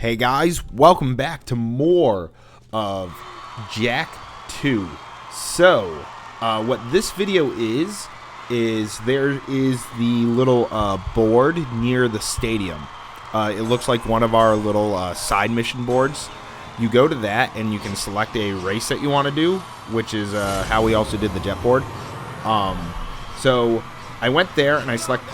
Hey guys, welcome back to more of Jack 2. So, what this video is there is the little board near the stadium. It looks like one of our little side mission boards. You go to that and you can select a race that you want to do, which is how we also did the jet board. So I went there and I selected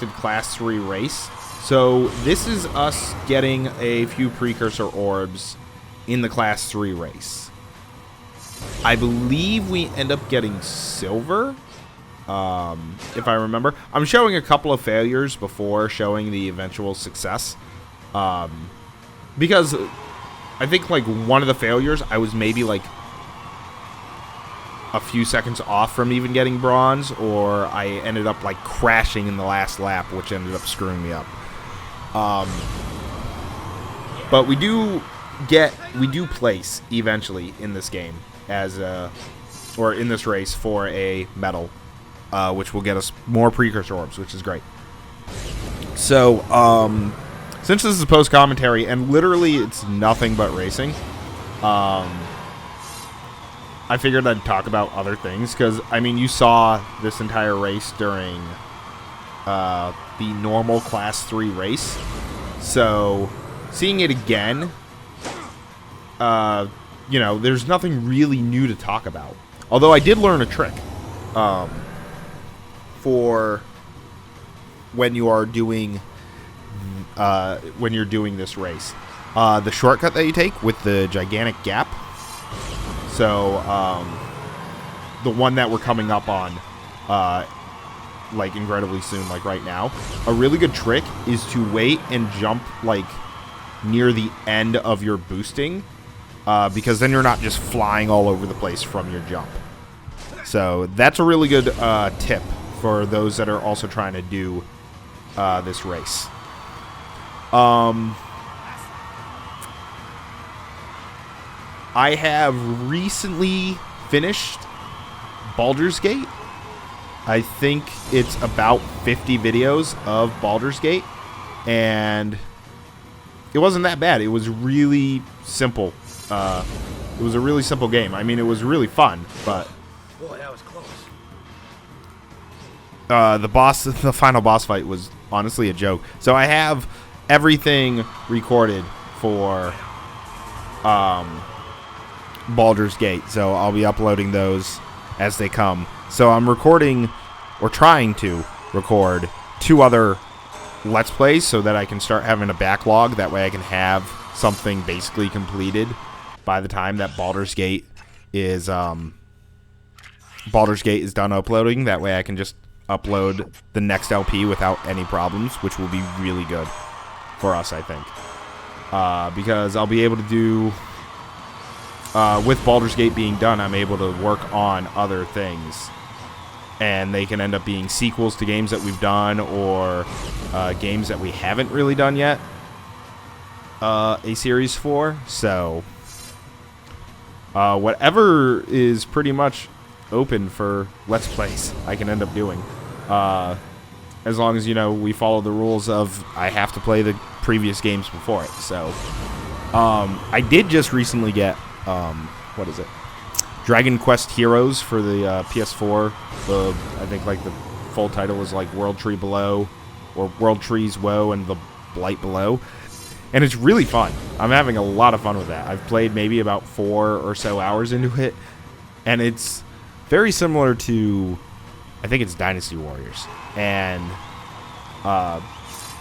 class 3 race. So this is us getting a few precursor orbs in the class 3 race. I believe we end up getting silver, if I remember. I'm showing a couple of failures before showing the eventual success, because I think like one of the failures I was maybe like a few seconds off from even getting bronze, or I ended up like crashing in the last lap, which ended up screwing me up. But we do place eventually in this game as or in this race for a medal, which will get us more precursor orbs, which is great. So, since this is post commentary and literally it's nothing but racing, I figured I'd talk about other things because I mean you saw this entire race during the normal class 3 race, so seeing it again, you know, there's nothing really new to talk about. Although I did learn a trick for when you are doing this race. The shortcut that you take with the gigantic gap. So the one that we're coming up on, like incredibly soon, like right now, a really good trick is to wait and jump like near the end of your boosting, because then you're not just flying all over the place from your jump. So that's a really good tip for those that are also trying to do this race. I have recently finished Baldur's Gate. I think it's about 50 videos of Baldur's Gate, and it wasn't that bad. It was really simple. It was a really simple game. I mean, it was really fun, but boy, that was close. The final boss fight was honestly a joke. So I have everything recorded for Baldur's Gate, so I'll be uploading those as they come. So I'm recording, or trying to record, 2 other Let's Plays so that I can start having a backlog. That way I can have something basically completed by the time that Baldur's Gate is done uploading. That way I can just upload the next LP without any problems, which will be really good for us, I think. Because I'll be able to do... with Baldur's Gate being done, I'm able to work on other things. And they can end up being sequels to games that we've done, or games that we haven't really done yet a series for. So, whatever is pretty much open for Let's Plays, I can end up doing. As long as, you know, we follow the rules of I have to play the previous games before it. So, I did just recently get... what is it? Dragon Quest Heroes for the PS4. I think like the full title is like World Tree Below, or World Trees Woe and the Blight Below. And it's really fun. I'm having a lot of fun with that. I've played maybe about 4 or so hours into it, and it's very similar to, I think it's Dynasty Warriors. And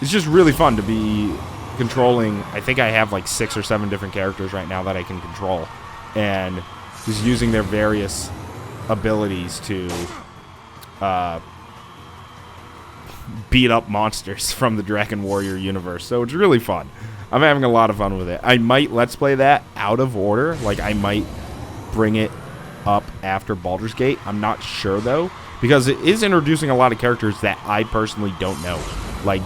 it's just really fun to be controlling. I think I have like 6 or 7 different characters right now that I can control, and just using their various abilities to beat up monsters from the Dragon Warrior universe. So it's really fun. I'm having a lot of fun with it. I might Let's Play that out of order. Like, I might bring it up after Baldur's Gate. I'm not sure, though, because it is introducing a lot of characters that I personally don't know. Like,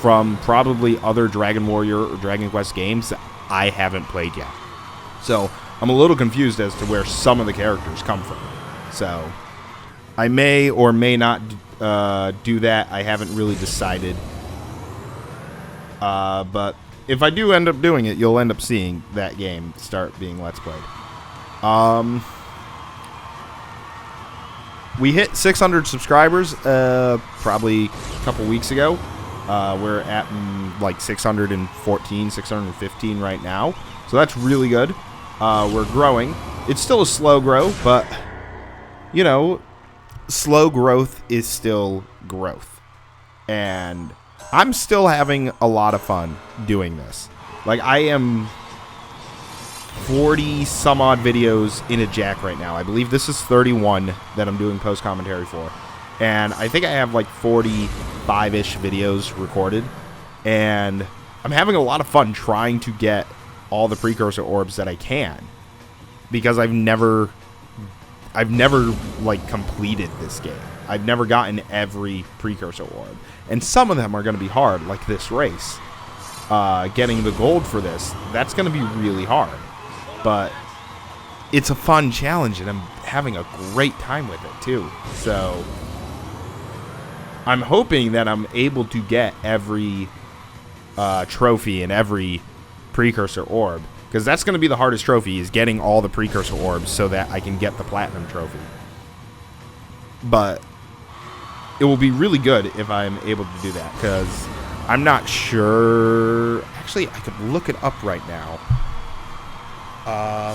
from probably other Dragon Warrior or Dragon Quest games that I haven't played yet. So I'm a little confused as to where some of the characters come from. So I may or may not do that. I haven't really decided. But if I do end up doing it, you'll end up seeing that game start being Let's Played. We hit 600 subscribers probably a couple weeks ago. We're at like 614, 615 right now. So that's really good. We're growing. It's still a slow grow, but, you know, slow growth is still growth. And I'm still having a lot of fun doing this. Like, I am 40 some odd videos in a jack right now. I believe this is 31 that I'm doing post commentary for. And I think I have like 45-ish videos recorded. And I'm having a lot of fun trying to get all the precursor orbs that I can. Because I've never like completed this game. I've never gotten every precursor orb. And some of them are going to be hard, like this race. Getting the gold for this, that's going to be really hard. But it's a fun challenge, and I'm having a great time with it, too. So I'm hoping that I'm able to get every trophy and every precursor orb. Because that's going to be the hardest trophy, is getting all the precursor orbs so that I can get the platinum trophy. But it will be really good if I'm able to do that, because I'm not sure. Actually, I could look it up right now.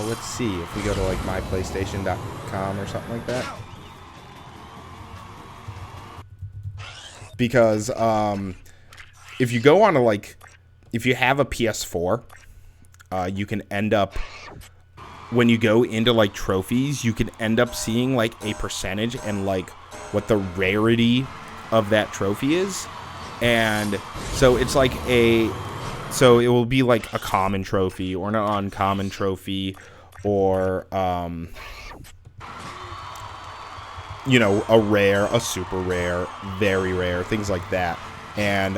Let's see if we go to like myplaystation.com or something like that. Because if you go on to like, if you have a PS4, you can end up, when you go into like trophies, you can end up seeing like a percentage and like what the rarity of that trophy is. And so it's like so it will be like a common trophy or an uncommon trophy, or you know, a rare, a super rare, very rare, things like that. And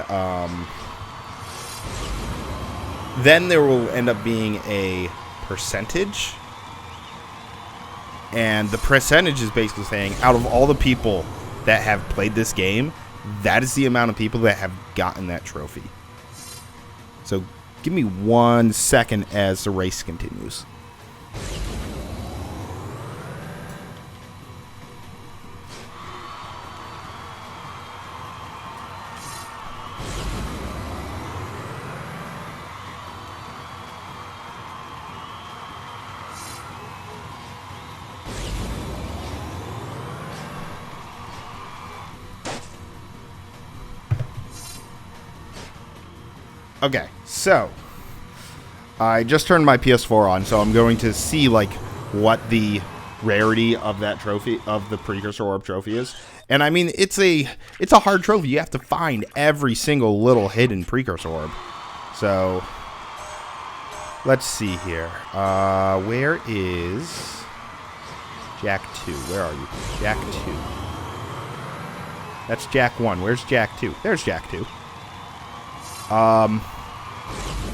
then there will end up being a percentage, and the percentage is basically saying out of all the people that have played this game, that is the amount of people that have gotten that trophy. So give me 1 second as the race continues. Okay, so I just turned my PS4 on, so I'm going to see like what the rarity of that trophy, of the precursor orb trophy, is. And I mean, it's a hard trophy. You have to find every single little hidden precursor orb. So let's see here. Where is Jack 2? Where are you? Jack 2. That's Jack 1. Where's Jack 2? There's Jack 2.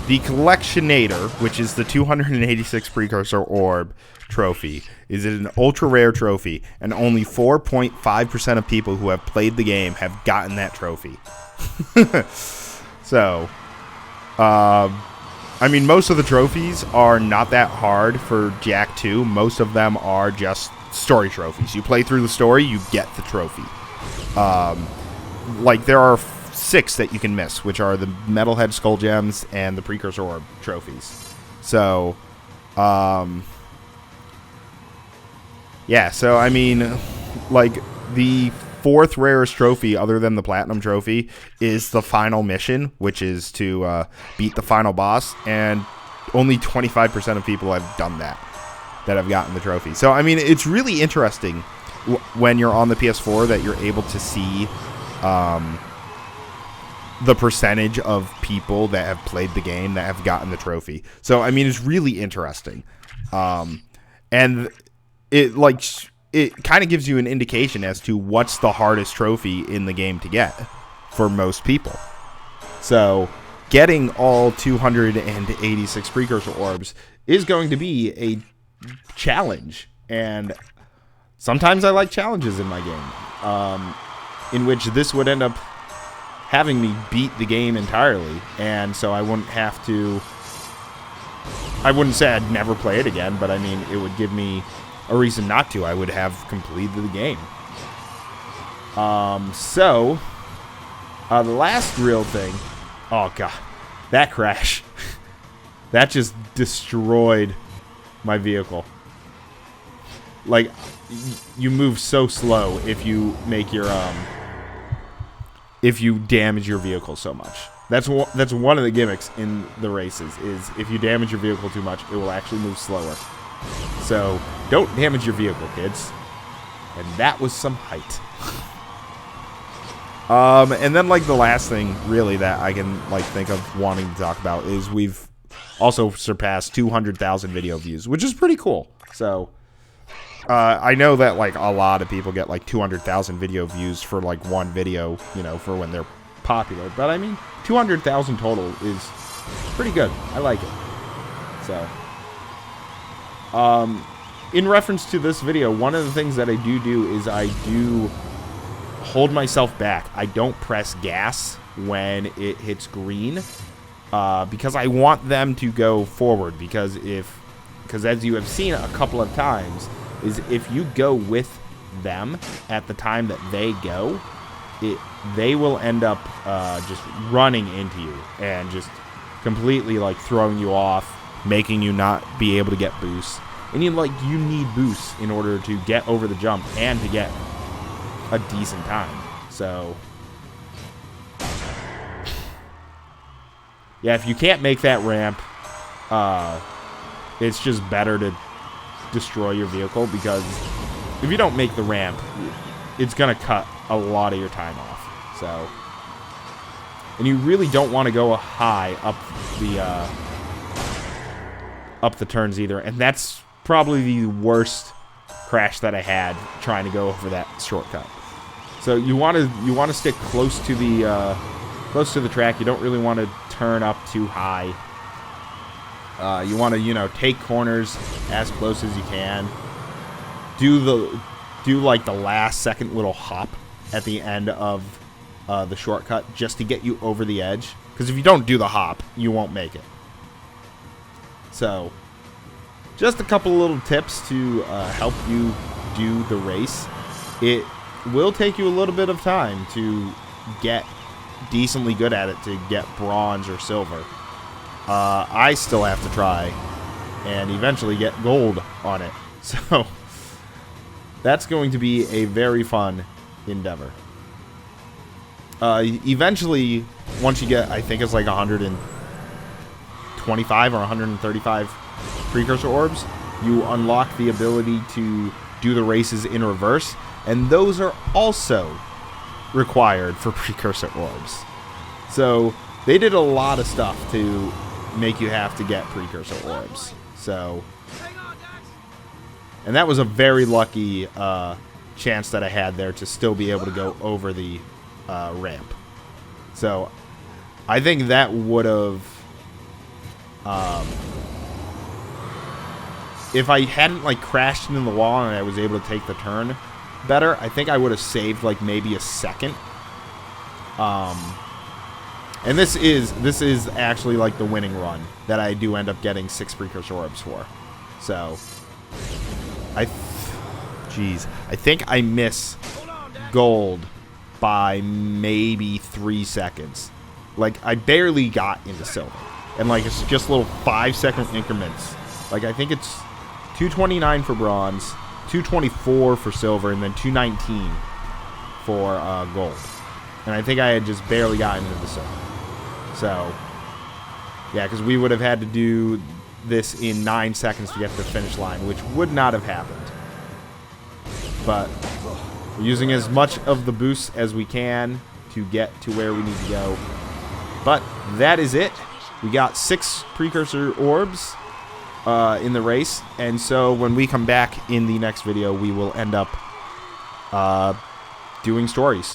The Collectionator, which is the 286 precursor orb trophy, is an ultra rare trophy, and only 4.5% of people who have played the game have gotten that trophy. So, I mean, most of the trophies are not that hard for Jack 2. Most of them are just story trophies. You play through the story, you get the trophy. Like, there are 6 that you can miss, which are the Metalhead Skull Gems and the Precursor Orb trophies. So, yeah, so, I mean, like, the 4th rarest trophy, other than the Platinum Trophy, is the final mission, which is to beat the final boss, and only 25% of people have done that have gotten the trophy. So, I mean, it's really interesting when you're on the PS4 that you're able to see the percentage of people that have played the game that have gotten the trophy. So, I mean, it's really interesting. And it, like, it kind of gives you an indication as to what's the hardest trophy in the game to get for most people. So, getting all 286 precursor orbs is going to be a challenge. And sometimes I like challenges in my game, in which this would end up having me beat the game entirely, and so I wouldn't have to. I wouldn't say I'd never play it again, but I mean, it would give me a reason not to. I would have completed the game. So the last real thing. Oh god, that crash. That just destroyed my vehicle. Like, you move so slow if you make your if you damage your vehicle so much. That's one of the gimmicks in the races, is if you damage your vehicle too much, it will actually move slower. So don't damage your vehicle, kids. And that was some height. And then, like, the last thing really that I can, like, think of wanting to talk about is we've also surpassed 200,000 video views, which is pretty cool. So I know that, like, a lot of people get, like, 200,000 video views for, like, one video, you know, for when they're popular. But, I mean, 200,000 total is pretty good. I like it. So, in reference to this video, one of the things that I do is I do hold myself back. I don't press gas when it hits green, because I want them to go forward. Because as you have seen a couple of times, is if you go with them at the time that they go, they will end up just running into you and just completely, like, throwing you off, making you not be able to get boosts. And you need boosts in order to get over the jump and to get a decent time. So yeah, if you can't make that ramp, it's just better to destroy your vehicle, because if you don't make the ramp, it's gonna cut a lot of your time off. So, and you really don't want to go high up the turns either, and that's probably the worst crash that I had trying to go over that shortcut. So you want to stick close to the track. You don't really want to turn up too high. You want to, you know, take corners as close as you can. Do like the last second little hop at the end of the shortcut just to get you over the edge. Because if you don't do the hop, you won't make it. So, just a couple little tips to help you do the race. It will take you a little bit of time to get decently good at it, to get bronze or silver. I still have to try and eventually get gold on it. So that's going to be a very fun endeavor. Eventually, once you get, I think it's like 125 or 135 precursor orbs, you unlock the ability to do the races in reverse, and those are also required for precursor orbs. So they did a lot of stuff to make you have to get precursor orbs. So, and that was a very lucky chance that I had there to still be able to go over the ramp. So I think that would have, if I hadn't, like, crashed into the wall and I was able to take the turn better, I think I would have saved, like, maybe a second. And this is actually, like, the winning run that I do end up getting 6 precursor orbs for. So I think I miss gold by maybe 3 seconds. Like, I barely got into silver, and, like, it's just little 5-second increments. Like, I think it's 229 for bronze, 224 for silver, and then 219 for gold. And I think I had just barely gotten into the silver. So, yeah, because we would have had to do this in 9 seconds to get to the finish line, which would not have happened. But we're using as much of the boost as we can to get to where we need to go. But that is it. We got 6 precursor orbs in the race, and so when we come back in the next video, we will end up doing stories.